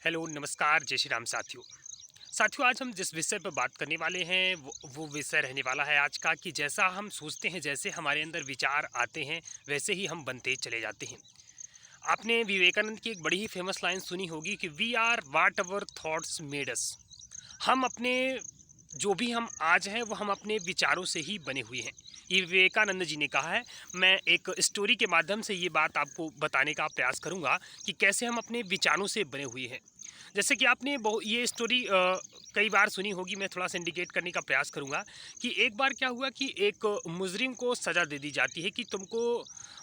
Hello, नमस्कार, जय श्री राम साथियों। साथियों, आज हम जिस विषय पर बात करने वाले हैं वो विषय रहने वाला है आज का कि जैसा हम सोचते हैं, जैसे हमारे अंदर विचार आते हैं, वैसे ही हम बनते चले जाते हैं। आपने विवेकानंद की एक बड़ी ही फ़ेमस लाइन सुनी होगी कि we are what our thoughts made us. हम अपने जो भी हम आज हैं, वो हम अपने विचारों से ही बने हुए हैं। ये विवेकानंद जी ने कहा है। मैं एक स्टोरी के माध्यम से ये बात आपको बताने का प्रयास करूँगा कि कैसे हम अपने विचारों से बने हुए हैं। जैसे कि आपने ये स्टोरी कई बार सुनी होगी, मैं थोड़ा-सा इंडिकेट करने का प्रयास करूँगा कि एक बार क्या हुआ कि एक मुज़रिम को सज़ा दे दी जाती है कि तुमको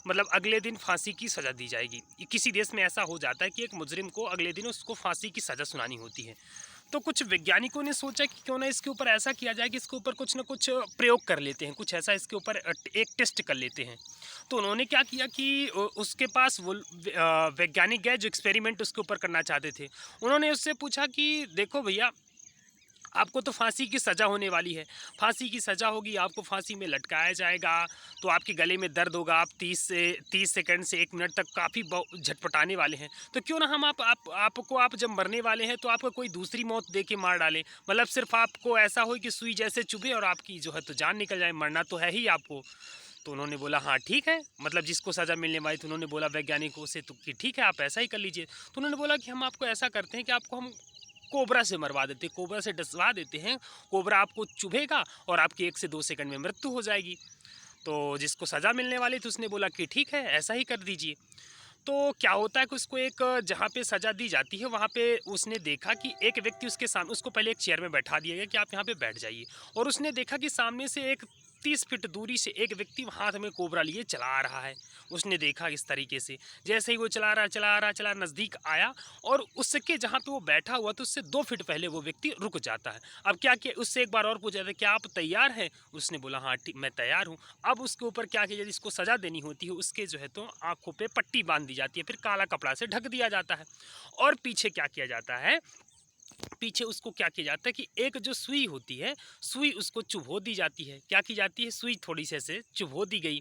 मतलब अगले दिन फांसी की सज़ा दी जाएगी। ये किसी देश में ऐसा हो जाता है कि एक मुज़रिम को अगले दिन उसको फांसी की सज़ा सुनानी होती है। तो कुछ वैज्ञानिकों ने सोचा कि क्यों ना इसके ऊपर ऐसा किया जाए कि इसके ऊपर कुछ ना कुछ प्रयोग कर लेते हैं, कुछ ऐसा इसके ऊपर एक टेस्ट कर लेते हैं। तो उन्होंने क्या किया कि उसके पास वो वैज्ञानिक गए जो एक्सपेरिमेंट उसके ऊपर करना चाहते थे। उन्होंने उससे पूछा कि देखो भैया, आपको तो फांसी की सज़ा होने वाली है। फांसी की सज़ा होगी, आपको फांसी में लटकाया जाएगा, तो आपके गले में दर्द होगा, आप 30 सेकंड से 1 मिनट तक काफ़ी झटपटाने वाले हैं। तो क्यों ना हम आपको आप जब मरने वाले हैं, तो आपको कोई दूसरी मौत दे के मार डालें। मतलब सिर्फ़ आपको ऐसा हो कि सुई जैसे चुभे और आपकी जो है तो जान निकल जाए, मरना तो है ही आपको। तो उन्होंने बोला हाँ ठीक है, मतलब जिसको सज़ा मिलने वाली थी, उन्होंने बोला वैज्ञानिकों से तो कि ठीक है, आप ऐसा ही कर लीजिए। तो उन्होंने बोला कि हम आपको ऐसा करते हैं कि आपको हम कोबरा से मरवा देते हैं, कोबरा से डसवा देते हैं। कोबरा आपको चुभेगा और आपकी 1 से 2 सेकंड में मृत्यु हो जाएगी। तो जिसको सज़ा मिलने वाली थी उसने बोला कि ठीक है, ऐसा ही कर दीजिए। तो क्या होता है कि उसको एक जहाँ पे सज़ा दी जाती है, वहाँ पे उसने देखा कि एक व्यक्ति उसके सामने, उसको पहले एक चेयर में बैठा दिया गया कि आप यहाँ पे बैठ जाइए। और उसने देखा कि सामने से एक 30 फीट दूरी से एक व्यक्ति हाथ में कोबरा लिए चला आ रहा है। उसने देखा इस तरीके से, जैसे ही वो चला नज़दीक आया और उसके जहाँ पे वो बैठा हुआ था उससे 2 फीट पहले वो व्यक्ति रुक जाता है। अब क्या किया, उससे एक बार और पूछा था, क्या आप तैयार हैं? उसने बोला हाँ ठीक, मैं तैयार हूँ। अब उसके ऊपर क्या किया, जिसको सज़ा देनी होती है उसके जो है तो आँखों पे पट्टी बाँध दी जाती है, फिर काला कपड़ा से ढक दिया जाता है। और पीछे क्या किया जाता है, पीछे उसको क्या किया जाता है कि एक जो सुई होती है, सुई उसको चुभो दी जाती है। क्या की जाती है, सुई थोड़ी से ऐसे चुभो दी गई।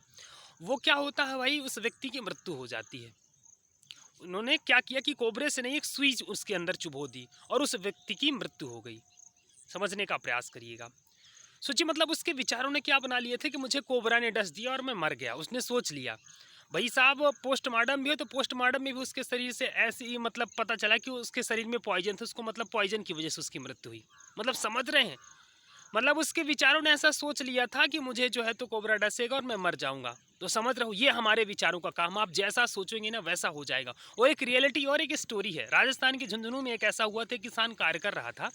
वो क्या होता है भाई, उस व्यक्ति की मृत्यु हो जाती है। उन्होंने क्या किया कि कोबरे से नहीं, एक सुई उसके अंदर चुभो दी और उस व्यक्ति की मृत्यु हो गई। समझने का प्रयास करिएगा। सोचिए, मतलब उसके विचारों ने क्या बना लिए थे कि मुझे कोबरा ने डस दिया और मैं मर गया। उसने सोच लिया। भाई साहब, पोस्टमार्टम भी है तो पोस्टमार्टम में भी उसके शरीर से ऐसे ही मतलब पता चला कि उसके शरीर में पॉइजन था, उसको मतलब पॉइजन की वजह से उसकी मृत्यु हुई। मतलब समझ रहे हैं, मतलब उसके विचारों ने ऐसा सोच लिया था कि मुझे जो है तो कोबरा डसेगा और मैं मर जाऊंगा। तो समझ रहे हो, ये हमारे विचारों का काम, आप जैसा सोचेंगे ना वैसा हो जाएगा। और एक रियलिटी और एक स्टोरी है, राजस्थान के झुंझुनू में एक ऐसा हुआ था, किसान कार्य कर रहा था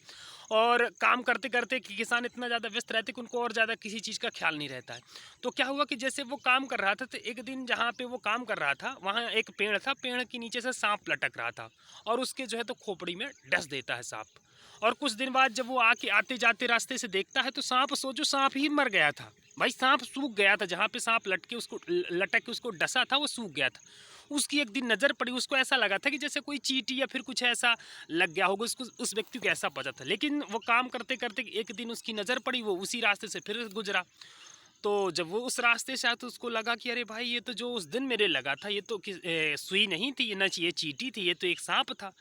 और काम करते करते कि किसान इतना ज़्यादा व्यस्त रहते कि उनको और ज़्यादा किसी चीज़ का ख्याल नहीं रहता है। तो क्या हुआ कि जैसे वो काम कर रहा था, तो एक दिन जहाँ पे वो काम कर रहा था वहाँ एक पेड़ था, पेड़ के नीचे से सांप लटक रहा था और उसके जो है तो खोपड़ी में डस देता है सांप। और कुछ दिन बाद जब वो आके आते जाते रास्ते से देखता है तो सांप, सोचो, सांप ही मर गया था। भाई सांप सूख गया था, जहाँ पे सांप लटके उसको लटक के उसको डसा था वो सूख गया था। उसकी एक दिन नज़र पड़ी, उसको ऐसा लगा था कि जैसे कोई चींटी या फिर कुछ ऐसा लग गया होगा उसको, उस व्यक्ति को ऐसा पता था। लेकिन वो काम करते करते एक दिन उसकी नज़र पड़ी, वो उसी रास्ते से फिर गुजरा। तो जब वो उस रास्ते से आया तो उसको लगा कि अरे भाई, ये तो जो उस दिन मेरे लगा था, ये तो सुई नहीं थी, ये न ये चींटी थी, ये तो एक सांप था।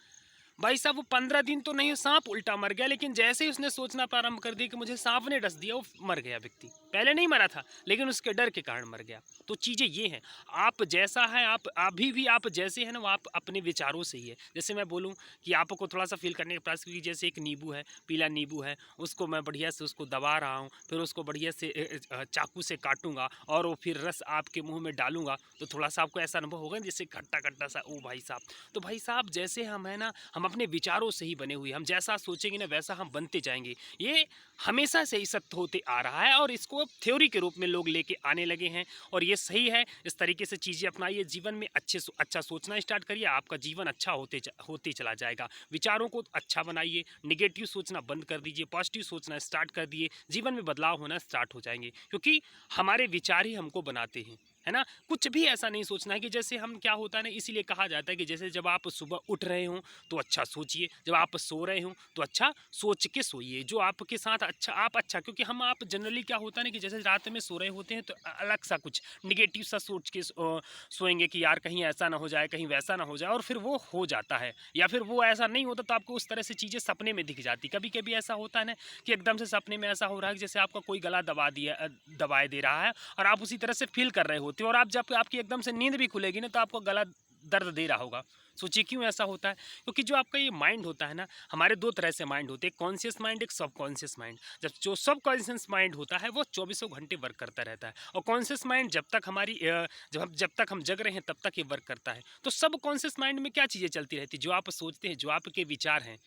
भाई साहब, वो 15 दिन तो नहीं, सांप उल्टा मर गया। लेकिन जैसे ही उसने सोचना प्रारंभ कर दिया कि मुझे सांप ने डस दिया, वो मर गया व्यक्ति। पहले नहीं मरा था, लेकिन उसके डर के कारण मर गया। तो चीज़ें ये हैं, आप जैसा है, आप अभी भी आप जैसे हैं ना, वो आप अपने विचारों से ही है। जैसे मैं बोलूँ कि आपको थोड़ा सा फील करने का प्रयास कीजिए, जैसे एक नींबू है, पीला नींबू है, उसको मैं बढ़िया से उसको दबा रहा हूँ, फिर उसको बढ़िया से चाकू से काटूंगा और वो फिर रस आपके मुंह में डालूंगा, तो थोड़ा सा आपको ऐसा अनुभव होगा जैसे खट्टा खट्टा सा, ओ भाई साहब। तो भाई साहब, जैसे हम है ना, हम अपने विचारों से ही बने हुए, हम जैसा सोचेंगे ना वैसा हम बनते जाएंगे। ये हमेशा से ही सत्य होते आ रहा है और इसको अब थ्योरी के रूप में लोग लेके आने लगे हैं और ये सही है। इस तरीके से चीज़ें अपनाइए, जीवन में अच्छा सोचना स्टार्ट करिए, आपका जीवन अच्छा होते चला जाएगा। विचारों को अच्छा बनाइए, निगेटिव सोचना बंद कर दीजिए, पॉजिटिव सोचना स्टार्ट कर दिए, जीवन में बदलाव होना स्टार्ट हो जाएंगे, क्योंकि हमारे विचार ही हमको बनाते हैं, है ना? कुछ भी ऐसा नहीं सोचना है कि जैसे हम क्या होता है ना, इसीलिए कहा जाता है कि जैसे जब आप सुबह उठ रहे हों तो अच्छा सोचिए, जब आप सो रहे हों तो अच्छा सोच के सोइए, जो आपके साथ अच्छा आप अच्छा, क्योंकि हम आप जनरली क्या होता है ना कि जैसे रात में सो रहे होते हैं तो अलग सा कुछ नेगेटिव सा सोच के सोएंगे कि यार कहीं ऐसा ना हो जाए, कहीं वैसा ना हो जाए, और फिर वो हो जाता है, या फिर वो ऐसा नहीं होता तो आपको उस तरह से चीज़ें सपने में दिख जाती। कभी कभी ऐसा होता है ना कि एकदम से सपने में ऐसा हो रहा है कि जैसे आपका कोई गला दबाए दे रहा है, और आप उसी तरह से फ़ील कर रहे होते हो, और आप जब आपकी एकदम से नींद भी खुलेगी ना तो आपको गला दर्द दे रहा होगा। सोचिए क्यों ऐसा होता है? क्योंकि जो आपका ये माइंड होता है ना, हमारे 2 तरह से माइंड होते हैं, एक कॉन्शियस माइंड, एक सबकॉन्शियस माइंड। जब जो सबकॉन्शियस माइंड होता है वो चौबीसों घंटे वर्क करता रहता है, और कॉन्शियस माइंड जब तक हम जग रहे हैं तब तक ये वर्क करता है। तो सबकॉन्शियस माइंड में क्या चीज़ें चलती रहती हैं? जो आप सोचते हैं, जो आपके विचार हैं,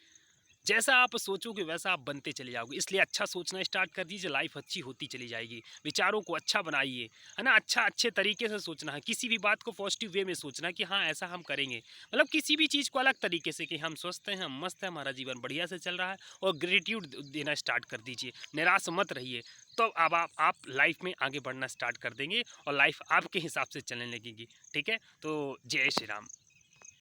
जैसा आप सोचोगे वैसा आप बनते चले जाओगे। इसलिए अच्छा सोचना स्टार्ट कर दीजिए, लाइफ अच्छी होती चली जाएगी। विचारों को अच्छा बनाइए, है ना? अच्छे तरीके से सोचना है, किसी भी बात को पॉजिटिव वे में सोचना है कि हाँ, ऐसा हम करेंगे। मतलब किसी भी चीज़ को अलग तरीके से कि हम स्वस्थ हैं, हम मस्त हैं, हमारा जीवन बढ़िया से चल रहा है, और ग्रेटिट्यूड देना स्टार्ट कर दीजिए। निराश मत रहिए, तो अब आप लाइफ में आगे बढ़ना स्टार्ट कर देंगे और लाइफ आपके हिसाब से चलने लगेगी। ठीक है? तो जय श्री राम।